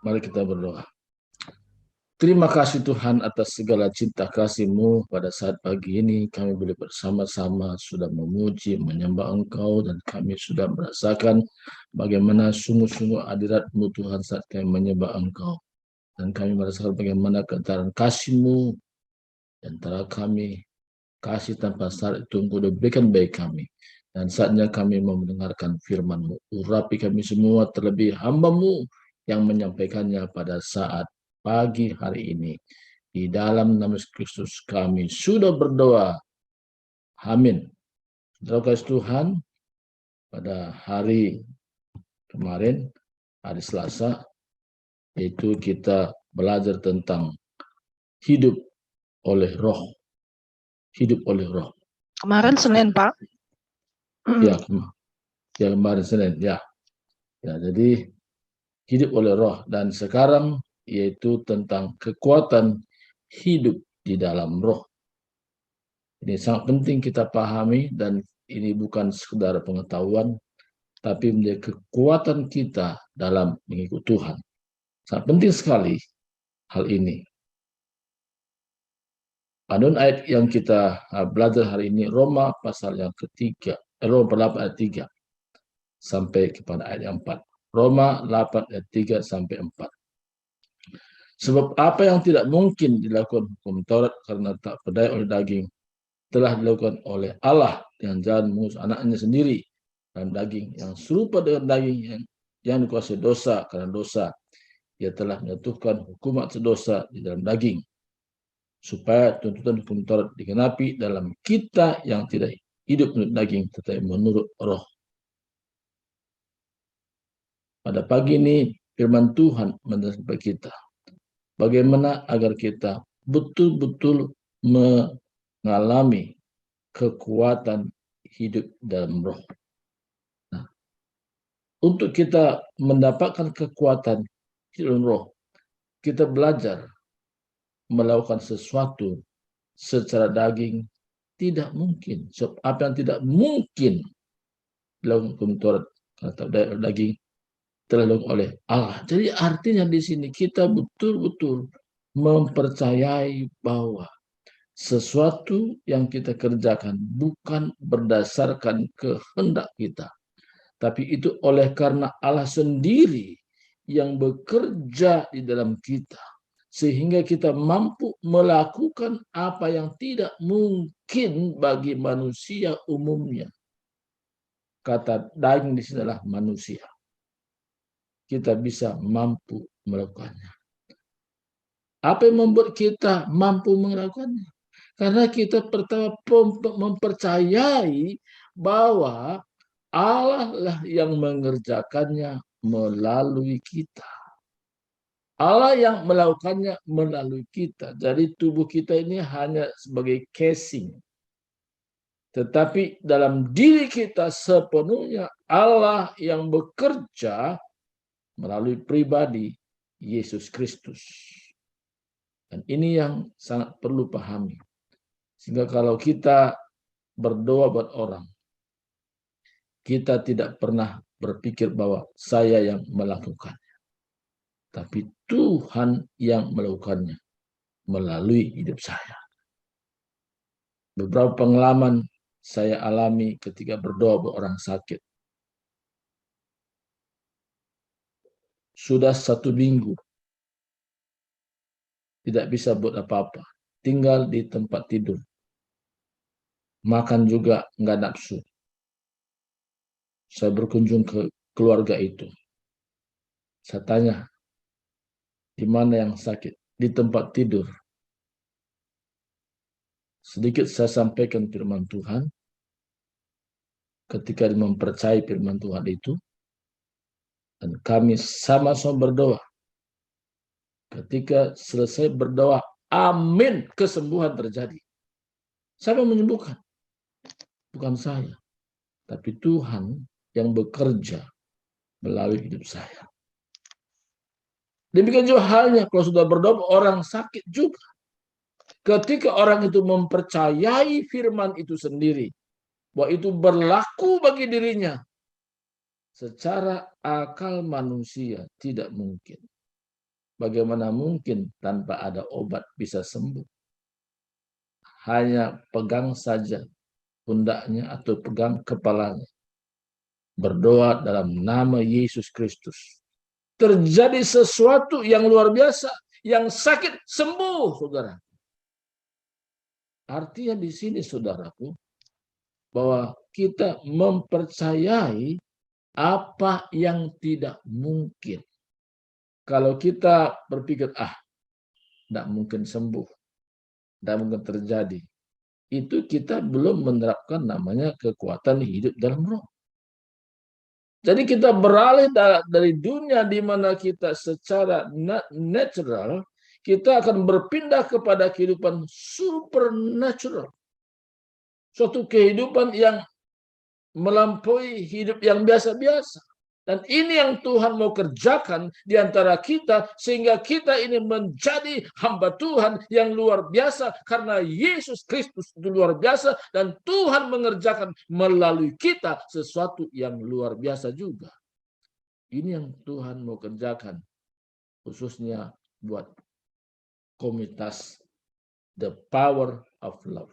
Mari kita berdoa. Terima kasih Tuhan atas segala cinta kasih-Mu pada saat pagi ini kami boleh bersama-sama sudah memuji, menyembah Engkau dan kami sudah merasakan bagaimana sungguh-sungguh hadirat-Mu Tuhan saat kami menyembah Engkau. Dan kami merasakan bagaimana keantaran kasih-Mu di antara kami, kasih tanpa syarat itu Engkau sudah berikan bagi kami. Dan saatnya kami mau mendengarkan firman-Mu. Urapi kami semua terlebih hamba-Mu yang menyampaikannya pada saat pagi hari ini. Di dalam nama Kristus kami sudah berdoa. Amin. Saudara kasih Tuhan, pada hari kemarin, hari Selasa, yaitu kita belajar tentang hidup oleh roh. Hidup oleh roh. Kemarin Senin, Pak. Ya, kemarin Senin. Ya, jadi hidup oleh roh. Dan sekarang yaitu tentang kekuatan hidup di dalam roh. Ini sangat penting kita pahami dan ini bukan sekedar pengetahuan, tapi menjadi kekuatan kita dalam mengikut Tuhan. Sangat penting sekali hal ini. Adun ayat yang kita belajar hari ini, Roma pasal yang ketiga, Roma 8 ayat 3 sampai kepada ayat yang 4. Roma 8 ayat 3 sampai 4. Sebab apa yang tidak mungkin dilakukan hukum Taurat karena tak berdaya oleh daging, telah dilakukan oleh Allah dengan jalan mengutus anaknya sendiri dalam daging yang serupa dengan daging yang dikuasai dosa karena dosa. Ia telah menjatuhkan hukuman sedosa di dalam daging, supaya tuntutan hukum Taurat digenapi dalam kita yang tidak hidup menurut daging, tetapi menurut roh. Pada pagi ini firman Tuhan menjelaskan kepada kita bagaimana agar kita betul-betul mengalami kekuatan hidup dalam roh. Nah, untuk kita mendapatkan kekuatan hidup dalam roh, kita belajar melakukan sesuatu secara daging tidak mungkin. Sebab apa yang tidak mungkin dilakukan hukum Taurat karena daging telah dilakukan oleh Allah. Jadi artinya di sini kita betul-betul mempercayai bahwa sesuatu yang kita kerjakan bukan berdasarkan kehendak kita, tapi itu oleh karena Allah sendiri yang bekerja di dalam kita, sehingga kita mampu melakukan apa yang tidak mungkin bagi manusia umumnya. Kata daging di sini adalah manusia. Kita bisa mampu melakukannya. Apa yang membuat kita mampu melakukannya? Karena kita pertama mempercayai bahwa Allah lah yang mengerjakannya melalui kita. Allah yang melakukannya melalui kita. Jadi tubuh kita ini hanya sebagai casing. Tetapi dalam diri kita sepenuhnya Allah yang bekerja melalui pribadi Yesus Kristus. Dan ini yang sangat perlu pahami. Sehingga kalau kita berdoa buat orang, kita tidak pernah berpikir bahwa saya yang melakukannya. Tapi Tuhan yang melakukannya melalui hidup saya. Beberapa pengalaman saya alami ketika berdoa buat orang sakit. Sudah 1 minggu tidak bisa buat apa-apa. Tinggal di tempat tidur. Makan juga nggak nafsu. Saya berkunjung ke keluarga itu. Saya tanya, di mana yang sakit? Di tempat tidur. Sedikit saya sampaikan firman Tuhan. Ketika mempercayai firman Tuhan itu, dan kami sama-sama berdoa. Ketika selesai berdoa, amin, kesembuhan terjadi. Siapa yang menyembuhkan? Bukan saya, tapi Tuhan yang bekerja melalui hidup saya. Demikian juga halnya kalau sudah berdoa orang sakit juga. Ketika orang itu mempercayai firman itu sendiri, bahwa itu berlaku bagi dirinya, secara akal manusia tidak mungkin. Bagaimana mungkin tanpa ada obat bisa sembuh? Hanya pegang saja pundaknya atau pegang kepalanya. Berdoa dalam nama Yesus Kristus. Terjadi sesuatu yang luar biasa. Yang sakit sembuh, saudara. Artinya di sini, saudaraku, bahwa kita mempercayai apa yang tidak mungkin. Kalau kita berpikir, tidak mungkin sembuh, tidak mungkin terjadi, itu kita belum menerapkan namanya kekuatan hidup dalam roh. Jadi kita beralih dari dunia di mana kita secara natural, kita akan berpindah kepada kehidupan supernatural. Suatu kehidupan yang melampaui hidup yang biasa-biasa. Dan ini yang Tuhan mau kerjakan di antara kita, sehingga kita ini menjadi hamba Tuhan yang luar biasa, karena Yesus Kristus itu luar biasa, dan Tuhan mengerjakan melalui kita sesuatu yang luar biasa juga. Ini yang Tuhan mau kerjakan, khususnya buat komunitas The Power of Love.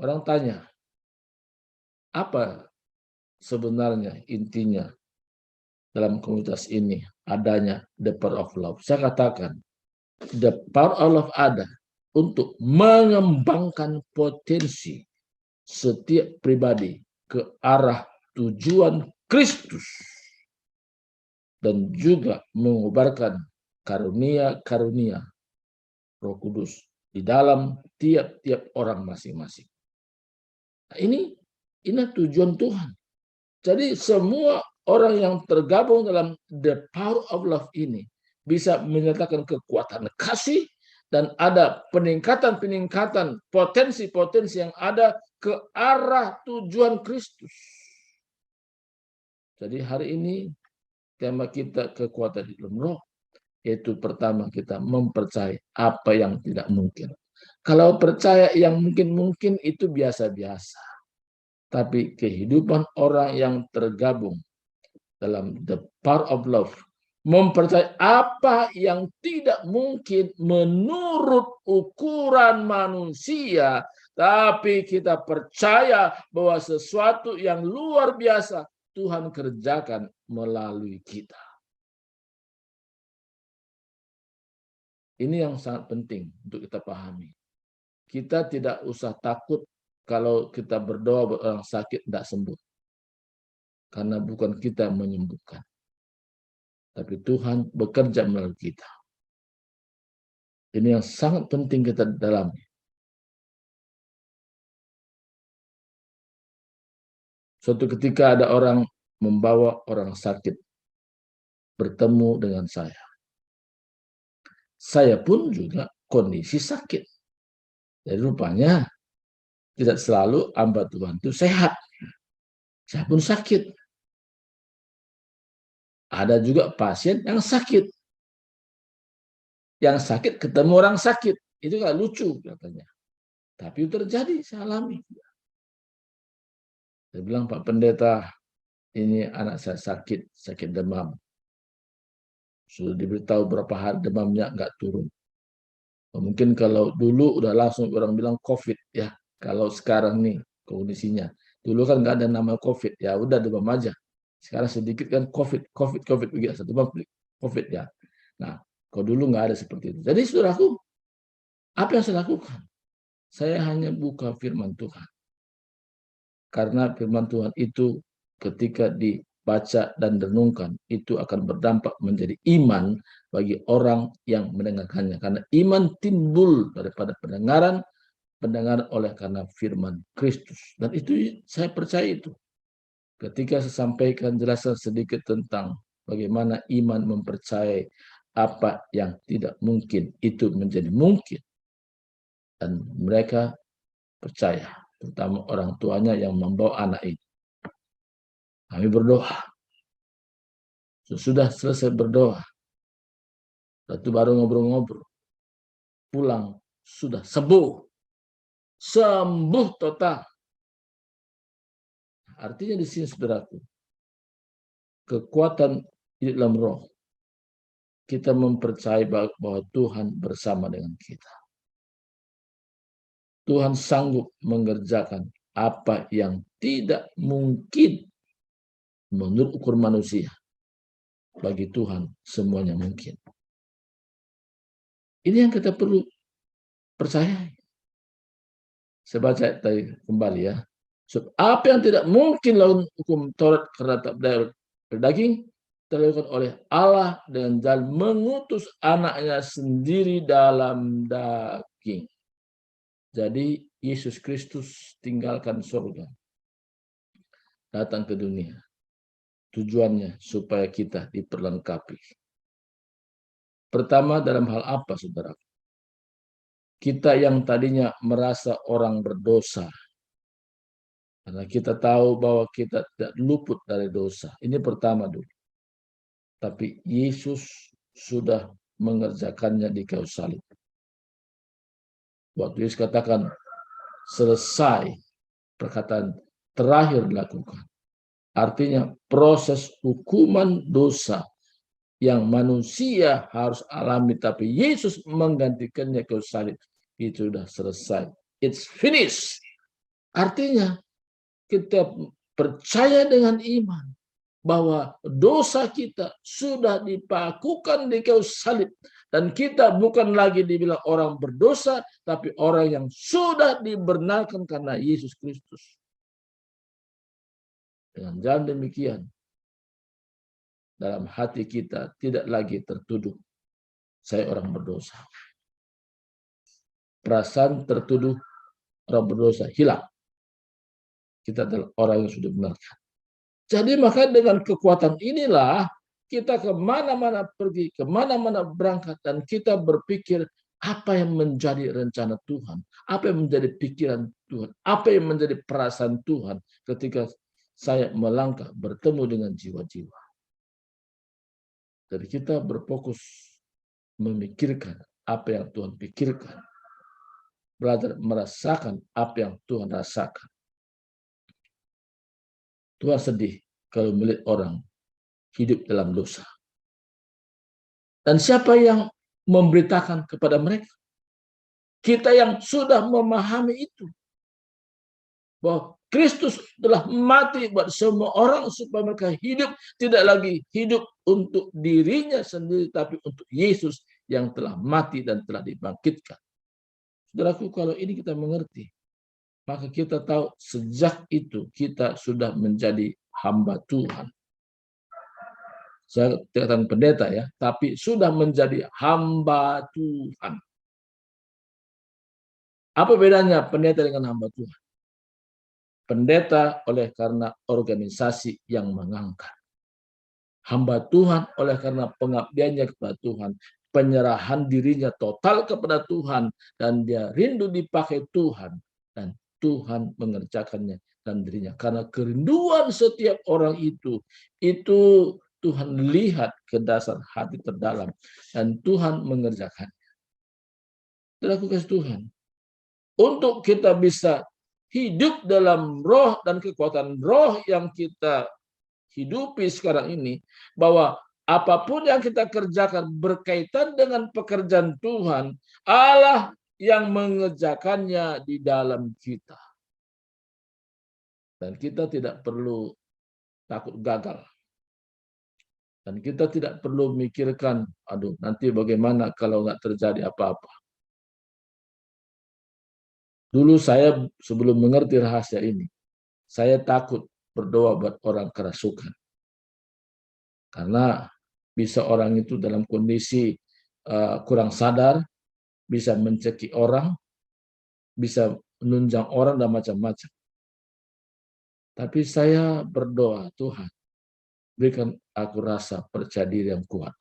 Orang tanya, apa sebenarnya intinya dalam komunitas ini adanya the power of love? Saya katakan, the power of love ada untuk mengembangkan potensi setiap pribadi ke arah tujuan Kristus dan juga mengobarkan karunia-karunia Roh Kudus di dalam tiap-tiap orang masing-masing. Nah, ini tujuan Tuhan. Jadi semua orang yang tergabung dalam the power of love ini bisa menyatakan kekuatan kasih dan ada peningkatan-peningkatan potensi-potensi yang ada ke arah tujuan Kristus. Jadi hari ini tema kita kekuatan di dalam roh, yaitu pertama kita mempercayai apa yang tidak mungkin. Kalau percaya yang mungkin-mungkin itu biasa-biasa. Tapi kehidupan orang yang tergabung dalam the power of love, mempercayai apa yang tidak mungkin menurut ukuran manusia, tapi kita percaya bahwa sesuatu yang luar biasa Tuhan kerjakan melalui kita. Ini yang sangat penting untuk kita pahami. Kita tidak usah takut kalau kita berdoa orang sakit tidak sembuh. Karena bukan kita menyembuhkan. Tapi Tuhan bekerja melalui kita. Ini yang sangat penting kita dalami. Suatu ketika ada orang membawa orang sakit bertemu dengan saya. Saya pun juga kondisi sakit. Jadi rupanya tidak selalu hamba Tuhan itu sehat. Saya pun sakit. Ada juga pasien yang sakit. Yang sakit ketemu orang sakit. Itu nggak lucu katanya. Tapi itu terjadi, saya alami. Saya bilang, Pak Pendeta, ini anak saya sakit demam. Sudah diberitahu berapa hari demamnya nggak turun. Mungkin kalau dulu udah langsung orang bilang COVID ya. Kalau sekarang nih kondisinya, dulu kan nggak ada nama COVID, ya udah demam aja. Sekarang sedikit kan COVID begitu, satu demam COVID ya. Nah, kalau dulu nggak ada seperti itu. Jadi saudaraku, apa yang saya lakukan? Saya hanya buka firman Tuhan. Karena firman Tuhan itu ketika dibaca dan renungkan, itu akan berdampak menjadi iman bagi orang yang mendengarkannya. Karena iman timbul daripada pendengaran oleh karena firman Kristus. Dan itu saya percaya itu. Ketika saya sampaikan jelaskan sedikit tentang bagaimana iman mempercayai apa yang tidak mungkin itu menjadi mungkin. Dan mereka percaya, terutama orang tuanya yang membawa anak ini. Kami berdoa. Sudah selesai berdoa. Lalu baru ngobrol-ngobrol. Pulang sudah sembuh. Sembuh total. Artinya di sini saudaraku, kekuatan di dalam roh kita mempercayai bahwa Tuhan bersama dengan kita. Tuhan sanggup mengerjakan apa yang tidak mungkin menurut ukur manusia. Bagi Tuhan semuanya mungkin. Ini yang kita perlu percaya. Saya baca tadi kembali ya. Apa yang tidak mungkin lawan hukum Taurat karena tak berdaya berdaging, dilakukan oleh Allah dengan jalan mengutus anaknya sendiri dalam daging. Jadi Yesus Kristus tinggalkan surga, datang ke dunia. Tujuannya supaya kita diperlengkapi. Pertama, dalam hal apa, saudara? Kita yang tadinya merasa orang berdosa, karena kita tahu bahwa kita tidak luput dari dosa. Ini pertama dulu. Tapi Yesus sudah mengerjakannya di kayu salib. Waktu Yesus katakan, selesai, perkataan terakhir dilakukan. Artinya proses hukuman dosa yang manusia harus alami, tapi Yesus menggantikannya ke salib. Itu sudah selesai. It's finished. Artinya kita percaya dengan iman bahwa dosa kita sudah dipakukan di kayu salib. Dan kita bukan lagi dibilang orang berdosa, tapi orang yang sudah dibenarkan karena Yesus Kristus. Dengan jalan demikian, dalam hati kita tidak lagi tertuduh saya orang berdosa. Perasaan tertuduh orang berdosa hilang. Kita adalah orang yang sudah benarkan. Jadi maka dengan kekuatan inilah kita kemana-mana pergi, kemana-mana berangkat, dan kita berpikir apa yang menjadi rencana Tuhan, apa yang menjadi pikiran Tuhan, apa yang menjadi perasaan Tuhan ketika saya melangkah bertemu dengan jiwa-jiwa. Jadi kita berfokus memikirkan apa yang Tuhan pikirkan. Belajar merasakan apa yang Tuhan rasakan. Tuhan sedih kalau melihat orang hidup dalam dosa. Dan siapa yang memberitakan kepada mereka? Kita yang sudah memahami itu. Bahwa Kristus telah mati buat semua orang supaya mereka hidup, tidak lagi hidup untuk dirinya sendiri, tapi untuk Yesus yang telah mati dan telah dibangkitkan. Saudaraku, kalau ini kita mengerti, maka kita tahu sejak itu kita sudah menjadi hamba Tuhan. Saya tidak katakan pendeta ya, tapi sudah menjadi hamba Tuhan. Apa bedanya pendeta dengan hamba Tuhan? Pendeta oleh karena organisasi yang mengangkat. Hamba Tuhan oleh karena pengabdiannya kepada Tuhan, penyerahan dirinya total kepada Tuhan, dan dia rindu dipakai Tuhan, dan Tuhan mengerjakannya dan dirinya. Karena kerinduan setiap orang itu Tuhan lihat ke dasar hati terdalam, dan Tuhan mengerjakannya. Dilakukan Tuhan. Untuk kita bisa hidup dalam roh dan kekuatan roh yang kita hidupi sekarang ini, bahwa apapun yang kita kerjakan berkaitan dengan pekerjaan Tuhan, Allah yang mengerjakannya di dalam kita. Dan kita tidak perlu takut gagal. Dan kita tidak perlu mikirkan, aduh nanti bagaimana kalau nggak terjadi apa-apa. Dulu saya sebelum mengerti rahasia ini, saya takut berdoa buat orang kerasukan. Karena bisa orang itu dalam kondisi kurang sadar, bisa mencekik orang, bisa menunjang orang dan macam-macam. Tapi saya berdoa, Tuhan, berikan aku rasa percaya diri yang kuat.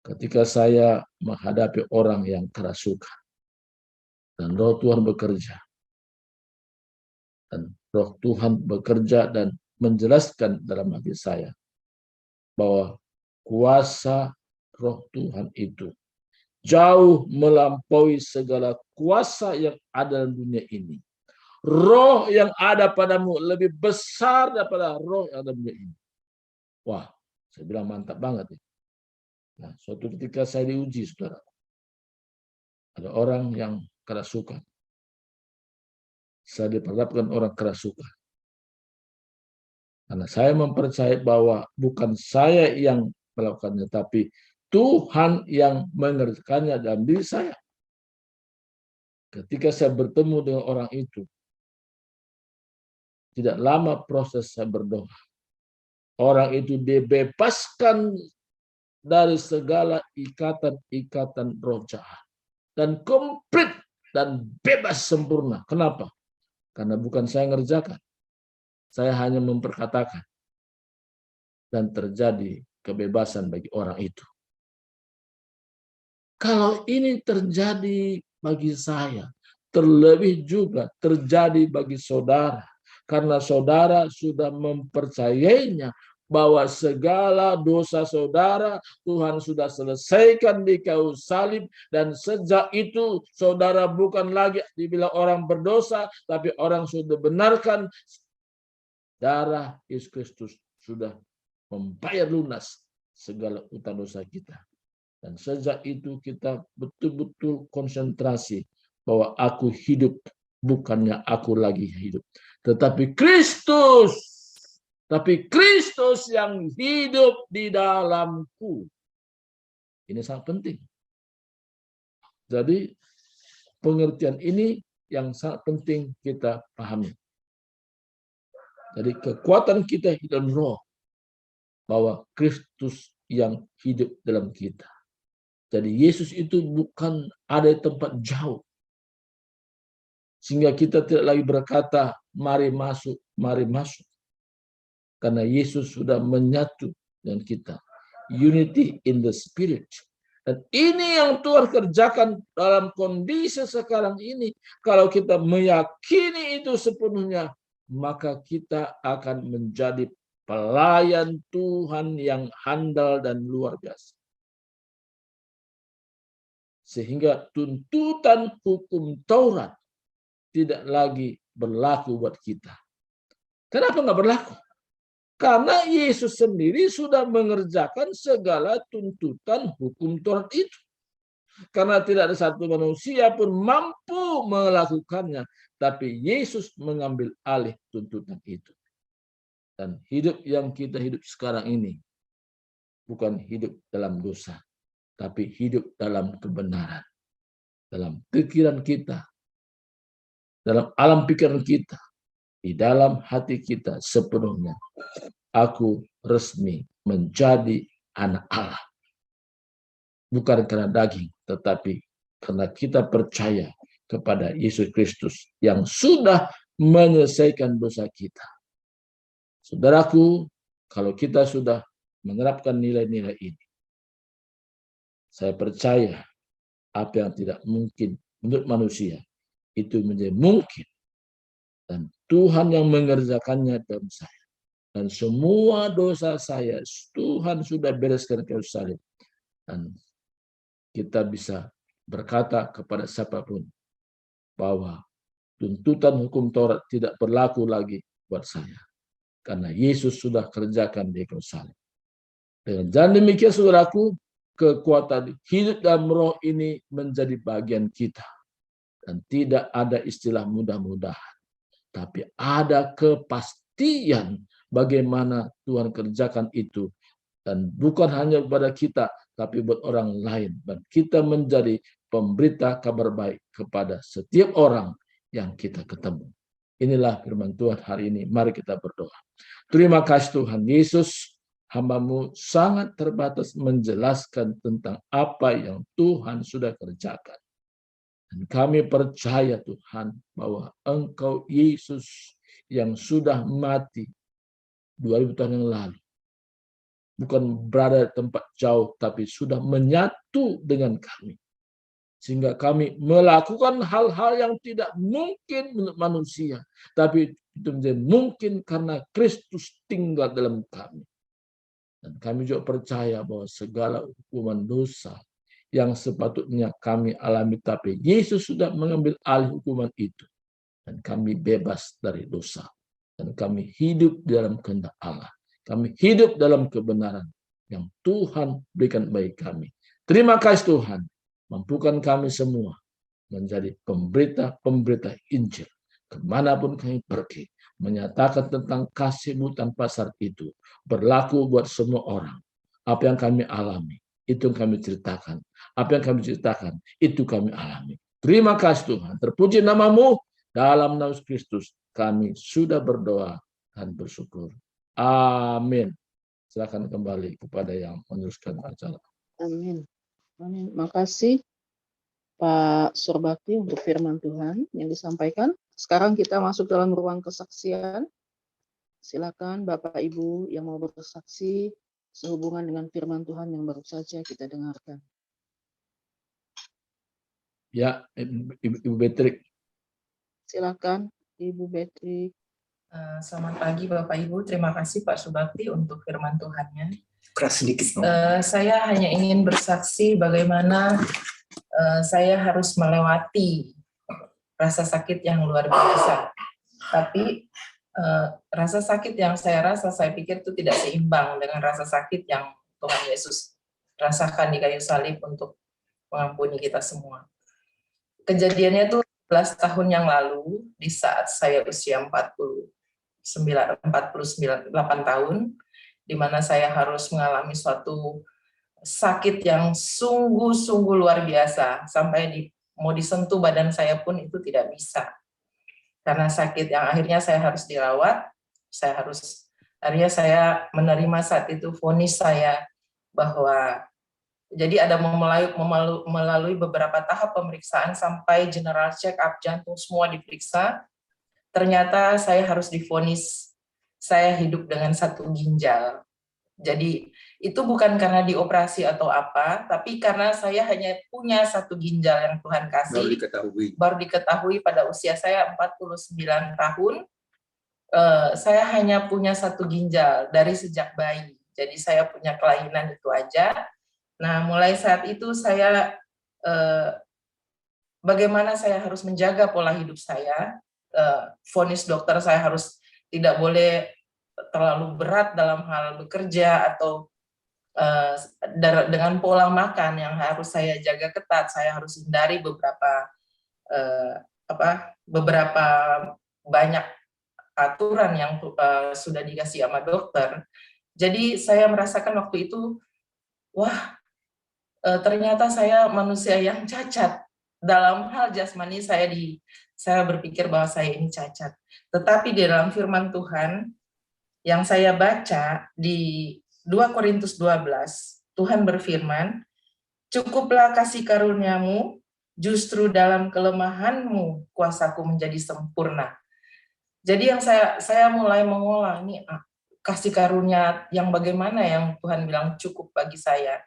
Ketika saya menghadapi orang yang kerasukan, dan Roh Tuhan bekerja. Dan Roh Tuhan bekerja dan menjelaskan dalam hati saya bahwa kuasa Roh Tuhan itu jauh melampaui segala kuasa yang ada dalam dunia ini. Roh yang ada padamu lebih besar daripada roh yang ada di dunia ini. Wah, saya bilang mantap banget. Nah, Suatu ketika saya diuji, saudara. Ada orang yang kerasukan. Saya diperhadapkan orang kerasukan. Karena saya mempercayai bahwa bukan saya yang melakukannya, tapi Tuhan yang mengerjakannya dalam diri saya. Ketika saya bertemu dengan orang itu, tidak lama proses saya berdoa. Orang itu dibebaskan dari segala ikatan-ikatan roh jahat. Dan komplit dan bebas sempurna. Kenapa? Karena bukan saya ngerjakan. Saya hanya memperkatakan. Dan terjadi kebebasan bagi orang itu. Kalau ini terjadi bagi saya, terlebih juga terjadi bagi saudara. Karena saudara sudah mempercayainya bahwa segala dosa saudara Tuhan sudah selesaikan di kayu salib, dan sejak itu saudara bukan lagi dibilang orang berdosa, tapi orang sudah benarkan darah Yesus Kristus sudah membayar lunas segala utang dosa kita. Dan sejak itu kita betul-betul konsentrasi bahwa aku hidup, bukannya aku lagi hidup, tetapi Kristus. Tapi Kristus yang hidup di dalamku. Ini sangat penting. Jadi pengertian ini yang sangat penting kita pahami. Jadi kekuatan kita dalam roh, bahwa Kristus yang hidup dalam kita. Jadi Yesus itu bukan ada di tempat jauh. Sehingga kita tidak lagi berkata, mari masuk, mari masuk. Karena Yesus sudah menyatu dengan kita. Unity in the Spirit. Dan ini yang Tuhan kerjakan dalam kondisi sekarang ini. Kalau kita meyakini itu sepenuhnya, maka kita akan menjadi pelayan Tuhan yang handal dan luar biasa. Sehingga tuntutan hukum Taurat tidak lagi berlaku buat kita. Kenapa nggak berlaku? Karena Yesus sendiri sudah mengerjakan segala tuntutan hukum Taurat itu. Karena tidak ada satu manusia pun mampu melakukannya. Tapi Yesus mengambil alih tuntutan itu. Dan hidup yang kita hidup sekarang ini bukan hidup dalam dosa, tapi hidup dalam kebenaran. Dalam pikiran kita, dalam alam pikiran kita, di dalam hati kita sepenuhnya. Aku resmi menjadi anak Allah. Bukan karena daging, tetapi karena kita percaya kepada Yesus Kristus yang sudah menyelesaikan dosa kita. Saudaraku, kalau kita sudah menerapkan nilai-nilai ini, saya percaya apa yang tidak mungkin menurut manusia itu menjadi mungkin. Dan Tuhan yang mengerjakannya dalam saya. Dan semua dosa saya Tuhan sudah bereskan kayu salib. Dan kita bisa berkata kepada siapapun bahwa tuntutan hukum Taurat tidak berlaku lagi buat saya. Karena Yesus sudah kerjakan di kayu salib. Dengan jalan demikian, saudaraku, kekuatan hidup dalam roh ini menjadi bagian kita. Dan tidak ada istilah mudah-mudahan. Tapi ada kepastian bagaimana Tuhan kerjakan itu. Dan bukan hanya kepada kita, tapi buat orang lain. Dan kita menjadi pemberita kabar baik kepada setiap orang yang kita ketemu. Inilah firman Tuhan hari ini. Mari kita berdoa. Terima kasih Tuhan Yesus. Hamba-Mu sangat terbatas menjelaskan tentang apa yang Tuhan sudah kerjakan. Dan kami percaya Tuhan bahwa Engkau Yesus yang sudah mati 2000 tahun yang lalu. Bukan berada di tempat jauh, tapi sudah menyatu dengan kami. Sehingga kami melakukan hal-hal yang tidak mungkin menurut manusia. Tapi itu menjadi mungkin karena Kristus tinggal dalam kami. Dan kami juga percaya bahwa segala hukuman dosa yang sepatutnya kami alami, tapi Yesus sudah mengambil alih hukuman itu. Dan kami bebas dari dosa. Dan kami hidup dalam kehendak Allah. Kami hidup dalam kebenaran. yang Tuhan berikan bagi kami. Terima kasih Tuhan, mampukan kami semua menjadi pemberita-pemberita Injil. Kemanapun kami pergi, menyatakan tentang kasih-Mu tanpa syarat itu, berlaku buat semua orang. Apa yang kami alami, itu yang kami ceritakan. Apa yang kami ceritakan, itu kami alami. Terima kasih Tuhan, terpuji nama-Mu, dalam nama Kristus kami sudah berdoa dan bersyukur. Amin. Silakan kembali kepada yang meneruskan acara. Amin. Amin. Makasih Pak Surbakti untuk firman Tuhan yang disampaikan. Sekarang kita masuk dalam ruang kesaksian. Silakan Bapak Ibu yang mau bersaksi sehubungan dengan firman Tuhan yang baru saja kita dengarkan. Ya, Ibu Betrik. Silakan Ibu Betrik. Selamat pagi Bapak Ibu, terima kasih Pak Subakti untuk firman Tuhannya. Keras sedikit. Saya hanya ingin bersaksi bagaimana saya harus melewati rasa sakit yang luar biasa. Tapi rasa sakit yang saya rasa, saya pikir itu tidak seimbang dengan rasa sakit yang Tuhan Yesus rasakan di kayu salib untuk mengampuni kita semua. Kejadiannya itu 11 tahun yang lalu, di saat saya usia 48 tahun, di mana saya harus mengalami suatu sakit yang sungguh-sungguh luar biasa, sampai mau disentuh badan saya pun itu tidak bisa. Karena sakit yang akhirnya saya harus dirawat, akhirnya saya menerima saat itu vonis saya bahwa jadi ada melalui beberapa tahap pemeriksaan sampai general check up jantung semua diperiksa. Ternyata saya harus divonis saya hidup dengan 1 ginjal. Jadi itu bukan karena dioperasi atau apa, tapi karena saya hanya punya 1 ginjal yang Tuhan kasih. Baru diketahui pada usia saya 49 tahun, saya hanya punya 1 ginjal dari sejak bayi. Jadi saya punya kelainan itu aja. Nah, mulai saat itu saya bagaimana saya harus menjaga pola hidup saya. Vonis dokter saya harus tidak boleh terlalu berat dalam hal bekerja atau dengan pola makan yang harus saya jaga ketat. Saya harus hindari beberapa banyak aturan yang sudah dikasih sama dokter. Jadi saya merasakan waktu itu, wah, ternyata saya manusia yang cacat. Dalam hal jasmani saya berpikir bahwa saya ini cacat. Tetapi di dalam firman Tuhan yang saya baca di 2 Korintus 12, Tuhan berfirman, "Cukuplah kasih karuniamu, justru dalam kelemahanmu kuasaku menjadi sempurna." Jadi yang saya mulai mengolah ini kasih karunia yang bagaimana yang Tuhan bilang cukup bagi saya.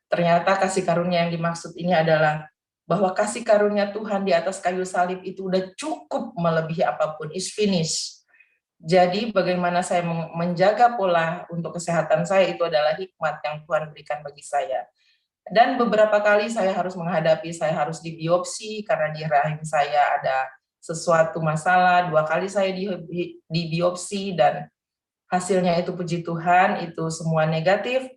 Ternyata kasih karunia yang dimaksud ini adalah bahwa kasih karunia Tuhan di atas kayu salib itu udah cukup melebihi apapun, is finished. Jadi bagaimana saya menjaga pola untuk kesehatan saya itu adalah hikmat yang Tuhan berikan bagi saya. Dan beberapa kali saya harus harus dibiopsi karena di rahim saya ada sesuatu masalah. 2 kali saya dibiopsi dan hasilnya itu puji Tuhan itu semua negatif.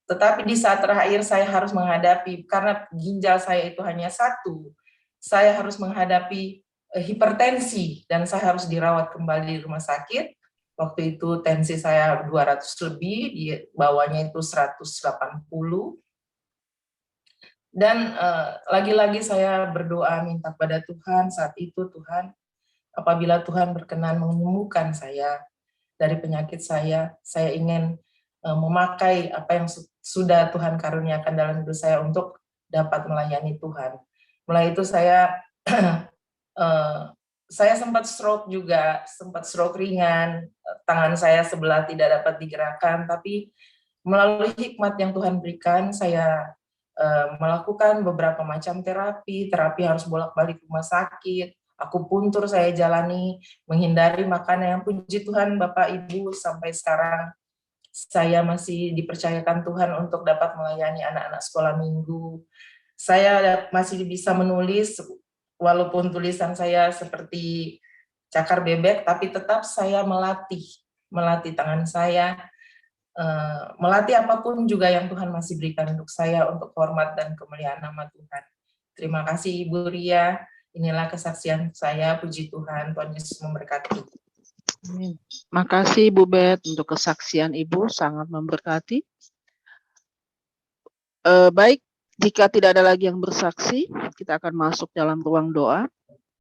Tetapi di saat terakhir saya harus menghadapi, karena ginjal saya itu hanya 1, saya harus menghadapi hipertensi dan saya harus dirawat kembali di rumah sakit. Waktu itu tensi saya 200 lebih, di bawahnya itu 180. Dan lagi-lagi saya berdoa minta pada Tuhan saat itu, Tuhan, apabila Tuhan berkenan menyembuhkan saya dari penyakit saya ingin memakai apa yang sudah Tuhan karuniakan dalam hidup saya untuk dapat melayani Tuhan. Mulai itu saya sempat stroke juga, sempat stroke ringan, tangan saya sebelah tidak dapat digerakkan, tapi melalui hikmat yang Tuhan berikan, saya melakukan beberapa macam terapi harus bolak-balik rumah sakit, akupuntur saya jalani, menghindari makanan yang puji Tuhan Bapak Ibu sampai sekarang saya masih dipercayakan Tuhan untuk dapat melayani anak-anak sekolah minggu. Saya masih bisa menulis, walaupun tulisan saya seperti cakar bebek, tapi tetap saya melatih tangan saya. melatih apapun juga yang Tuhan masih berikan untuk saya untuk hormat dan kemuliaan nama Tuhan. Terima kasih Ibu Ria. Inilah kesaksian saya. Puji Tuhan. Tuhan Yesus memberkati. Amin. Makasih Bu Bet untuk kesaksian Ibu, sangat memberkati. Baik, jika tidak ada lagi yang bersaksi, kita akan masuk dalam ruang doa.